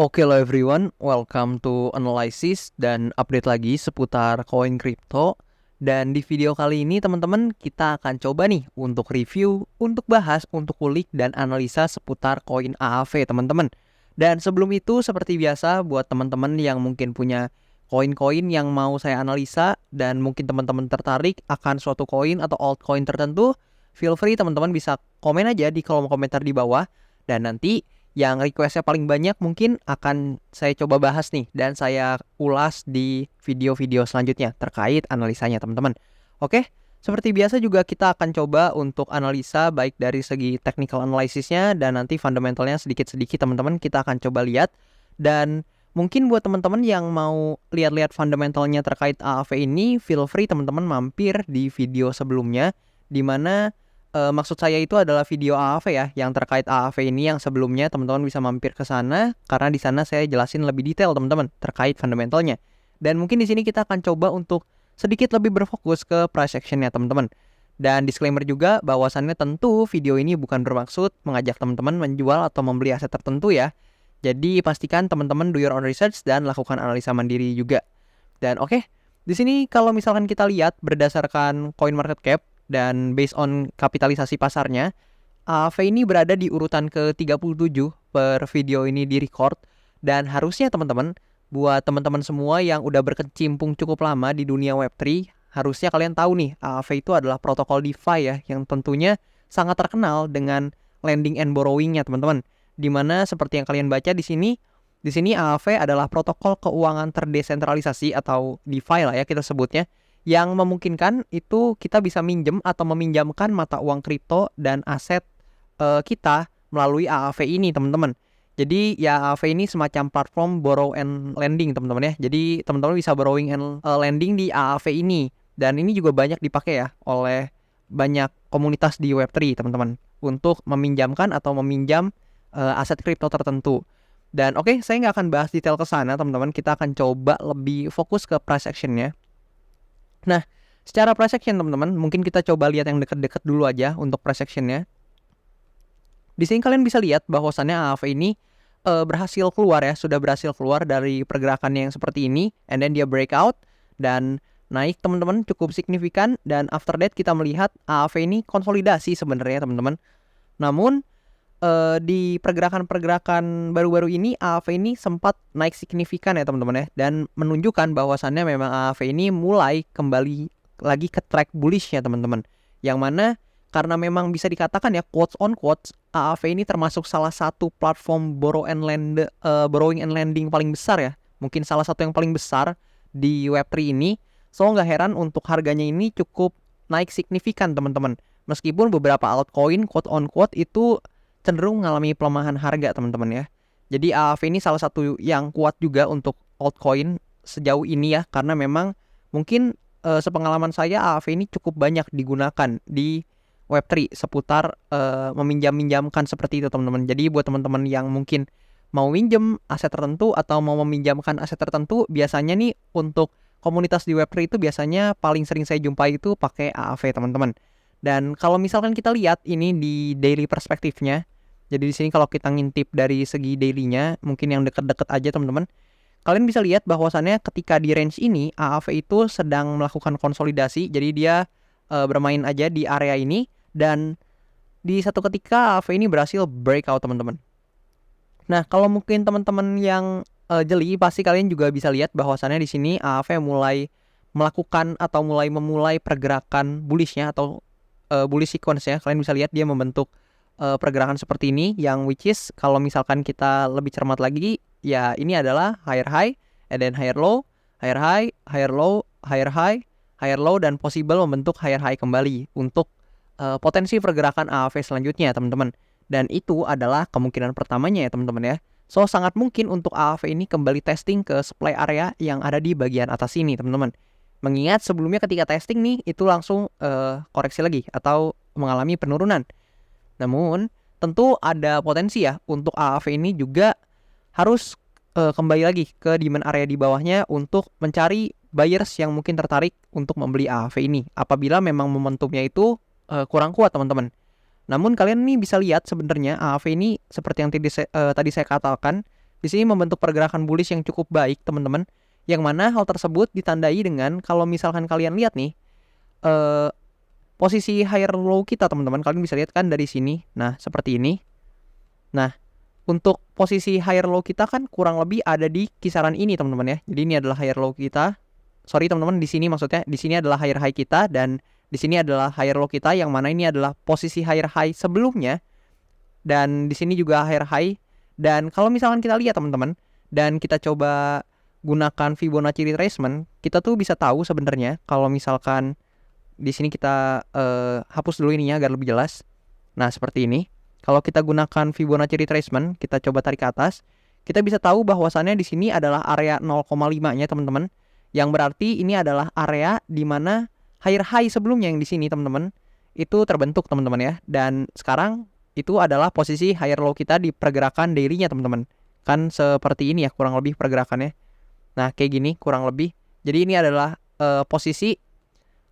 Oke lo everyone, welcome to Analysis dan update lagi seputar koin kripto. Dan di video kali ini teman-teman kita akan coba nih untuk review, untuk bahas, untuk kulik dan analisa seputar koin AAV teman-teman. Dan sebelum itu seperti biasa buat teman-teman yang mungkin punya koin-koin yang mau saya analisa dan mungkin teman-teman tertarik akan suatu koin atau altcoin tertentu, feel free teman-teman bisa komen aja di kolom komentar di bawah dan nanti yang requestnya paling banyak mungkin akan saya coba bahas nih dan saya ulas di video-video selanjutnya terkait analisanya teman-teman. Oke, seperti biasa juga kita akan coba untuk analisa baik dari segi technical analysisnya dan nanti fundamentalnya sedikit-sedikit teman-teman kita akan coba lihat. Dan mungkin buat teman-teman yang mau lihat-lihat fundamentalnya terkait AAV ini, feel free teman-teman mampir di video sebelumnya di mana maksud saya itu adalah video AAV ya, yang terkait AAV ini yang sebelumnya teman-teman bisa mampir ke sana karena di sana saya jelasin lebih detail teman-teman terkait fundamentalnya. Dan mungkin di sini kita akan coba untuk sedikit lebih berfokus ke price actionnya teman-teman. Dan disclaimer juga bahwasannya tentu video ini bukan bermaksud mengajak teman-teman menjual atau membeli aset tertentu ya. Jadi pastikan teman-teman do your own research dan lakukan analisa mandiri juga. Dan oke, di sini kalau misalkan kita lihat berdasarkan coin market cap dan based on kapitalisasi pasarnya, AAV ini berada di urutan ke-37 per video ini di record. Dan harusnya teman-teman, buat teman-teman semua yang udah berkecimpung cukup lama di dunia Web3, harusnya kalian tahu nih, AAV itu adalah protokol DeFi ya, yang tentunya sangat terkenal dengan lending and borrowing-nya teman-teman. Dimana seperti yang kalian baca di sini AAV adalah protokol keuangan terdesentralisasi atau DeFi lah ya kita sebutnya, yang memungkinkan itu kita bisa minjem atau meminjamkan mata uang kripto dan aset kita melalui AAV ini teman-teman. Jadi ya AAV ini semacam platform borrow and lending teman-teman ya. Jadi teman-teman bisa borrowing and lending di AAV ini. Dan ini juga banyak dipakai ya oleh banyak komunitas di Web3 teman-teman untuk meminjamkan atau meminjam aset kripto tertentu. Dan oke, saya nggak akan bahas detail ke sana teman-teman. Kita akan coba lebih fokus ke price actionnya. Nah, secara price action teman-teman, mungkin kita coba lihat yang dekat-dekat dulu aja untuk price actionnya. Di sini kalian bisa lihat bahwasannya AAV ini berhasil keluar ya, sudah berhasil keluar dari pergerakan yang seperti ini, and then dia breakout dan naik teman-teman cukup signifikan, dan after that kita melihat AAV ini konsolidasi sebenarnya teman-teman. Namun di pergerakan-pergerakan baru-baru ini AAV ini sempat naik signifikan ya teman-teman ya, dan menunjukkan bahwasannya memang AAV ini mulai kembali lagi ke track bullish ya teman-teman, yang mana karena memang bisa dikatakan ya quotes on quotes AAV ini termasuk salah satu platform borrowing and lending paling besar ya, mungkin salah satu yang paling besar di Web3 ini. So nggak heran untuk harganya ini cukup naik signifikan teman-teman, meskipun beberapa altcoin quote on quote itu cenderung mengalami pelemahan harga teman-teman ya. Jadi AAV ini salah satu yang kuat juga untuk altcoin sejauh ini ya, karena memang mungkin sepengalaman saya AAV ini cukup banyak digunakan di Web3 seputar meminjam-minjamkan seperti itu teman-teman. Jadi buat teman-teman yang mungkin mau minjem aset tertentu atau mau meminjamkan aset tertentu, biasanya nih untuk komunitas di Web3 itu biasanya paling sering saya jumpai itu pakai AAV teman-teman. Dan kalau misalkan kita lihat ini di daily perspektifnya, jadi di sini kalau kita ngintip dari segi dailynya, mungkin yang deket-deket aja teman-teman, kalian bisa lihat bahwasannya ketika di range ini AAV itu sedang melakukan konsolidasi. Jadi dia bermain aja di area ini, dan di satu ketika AAV ini berhasil breakout teman-teman. Nah, kalau mungkin teman-teman yang jeli, pasti kalian juga bisa lihat bahwasannya di sini AAV mulai melakukan atau memulai pergerakan bullishnya atau bullish sequence ya. Kalian bisa lihat dia membentuk pergerakan seperti ini, yang which is kalau misalkan kita lebih cermat lagi ya, ini adalah higher high and then higher low, higher high, higher low, higher high, higher low, dan possible membentuk higher high kembali untuk potensi pergerakan AAV selanjutnya teman-teman. Dan itu adalah kemungkinan pertamanya ya teman-teman ya. So sangat mungkin untuk AAV ini kembali testing ke supply area yang ada di bagian atas ini teman-teman. Mengingat sebelumnya ketika testing nih itu langsung koreksi lagi atau mengalami penurunan. Namun tentu ada potensi ya untuk AAV ini juga harus kembali lagi ke demand area di bawahnya untuk mencari buyers yang mungkin tertarik untuk membeli AAV ini apabila memang momentumnya itu kurang kuat teman-teman. Namun kalian nih bisa lihat sebenarnya AAV ini seperti yang tadi saya katakan, di sini membentuk pergerakan bullish yang cukup baik, teman-teman. Yang mana hal tersebut ditandai dengan kalau misalkan kalian lihat nih posisi higher low kita, teman-teman. Kalian bisa lihat kan dari sini. Nah, seperti ini. Nah, untuk posisi higher low kita kan kurang lebih ada di kisaran ini, teman-teman ya. Jadi ini adalah higher low kita. Sorry teman-teman, di sini maksudnya di sini adalah higher high kita dan di sini adalah higher low kita, yang mana ini adalah posisi higher high sebelumnya dan di sini juga higher high. Dan kalau misalkan kita lihat teman-teman dan kita coba gunakan Fibonacci retracement, kita tuh bisa tahu sebenarnya kalau misalkan di sini kita hapus dulu ininya agar lebih jelas. Nah, seperti ini. Kalau kita gunakan Fibonacci retracement, kita coba tarik ke atas, kita bisa tahu bahwasannya di sini adalah area 0,5-nya, teman-teman. Yang berarti ini adalah area di mana higher high sebelumnya yang di sini, teman-teman, itu terbentuk, teman-teman ya. Dan sekarang itu adalah posisi higher low kita di pergerakan daily-nya, teman-teman. Kan seperti ini ya kurang lebih pergerakannya. Nah, kayak gini kurang lebih. Jadi ini adalah posisi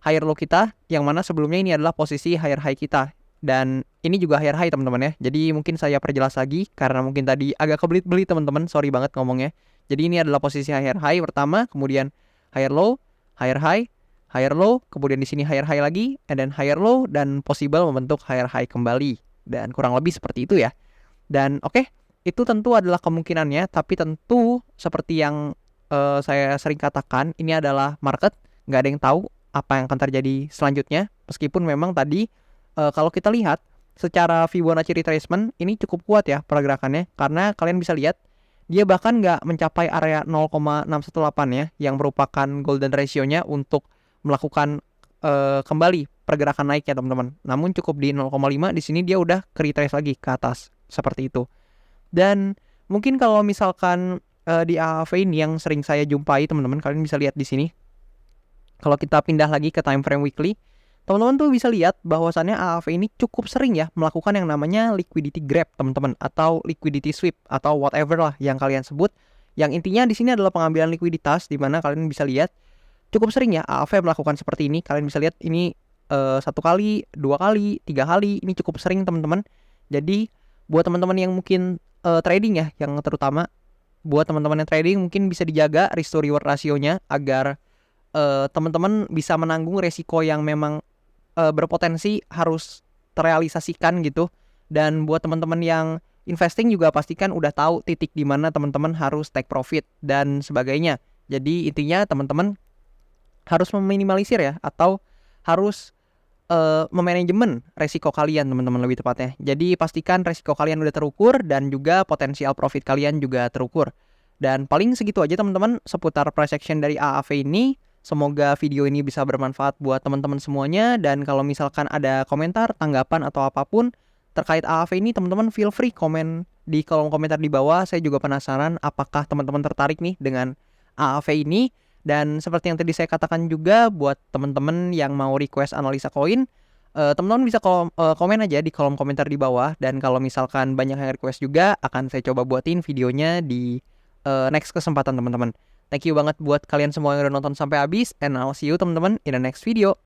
higher low kita, yang mana sebelumnya ini adalah posisi higher high kita. Dan ini juga higher high, teman-teman ya. Jadi mungkin saya perjelas lagi karena mungkin tadi agak kebelit-belit, teman-teman. Sorry banget ngomongnya. Jadi ini adalah posisi higher high pertama, kemudian higher low, higher low, kemudian di sini higher high lagi, and then higher low, dan possible membentuk higher high kembali. Dan kurang lebih seperti itu ya. Dan oke, itu tentu adalah kemungkinannya, tapi tentu seperti yang saya sering katakan, ini adalah market, nggak ada yang tahu apa yang akan terjadi selanjutnya. Meskipun memang tadi kalau kita lihat secara Fibonacci retracement ini cukup kuat ya pergerakannya, karena kalian bisa lihat dia bahkan nggak mencapai area 0,618 ya, yang merupakan golden ratio-nya untuk melakukan kembali pergerakan naiknya, teman-teman. Namun cukup di 0,5, di sini dia udah ke retrace lagi ke atas seperti itu. Dan mungkin kalau misalkan di AAV ini yang sering saya jumpai, teman-teman, kalian bisa lihat di sini. Kalau kita pindah lagi ke time frame weekly, teman-teman tuh bisa lihat bahwasannya AAV ini cukup sering ya melakukan yang namanya liquidity grab, teman-teman, atau liquidity sweep atau whatever lah yang kalian sebut. Yang intinya di sini adalah pengambilan likuiditas, di mana kalian bisa lihat cukup sering ya AAV melakukan seperti ini. Kalian bisa lihat ini 1 kali, 2 kali, 3 kali, ini cukup sering, teman-teman. Jadi buat teman-teman yang mungkin trading ya, yang terutama buat teman-teman yang trading mungkin bisa dijaga risk to reward rasionya agar teman-teman bisa menanggung resiko yang memang berpotensi harus terrealisasikan gitu. Dan buat teman-teman yang investing juga pastikan udah tahu titik di mana teman-teman harus take profit dan sebagainya. Jadi intinya teman-teman harus meminimalisir ya, atau harus memanajemen resiko kalian, teman-teman, lebih tepatnya. Jadi pastikan resiko kalian udah terukur dan juga potensial profit kalian juga terukur. Dan paling segitu aja, teman-teman, seputar price action dari AAV ini. Semoga video ini bisa bermanfaat buat teman-teman semuanya. Dan kalau misalkan ada komentar, tanggapan, atau apapun terkait AAV ini, teman-teman feel free komen di kolom komentar di bawah. Saya juga penasaran apakah teman-teman tertarik nih dengan AAV ini. Dan seperti yang tadi saya katakan juga, buat teman-teman yang mau request analisa koin, teman-teman bisa komen aja di kolom komentar di bawah. Dan kalau misalkan banyak yang request juga, akan saya coba buatin videonya di next kesempatan, teman-teman. Thank you banget buat kalian semua yang udah nonton sampai habis, and I'll see you, teman-teman, in the next video.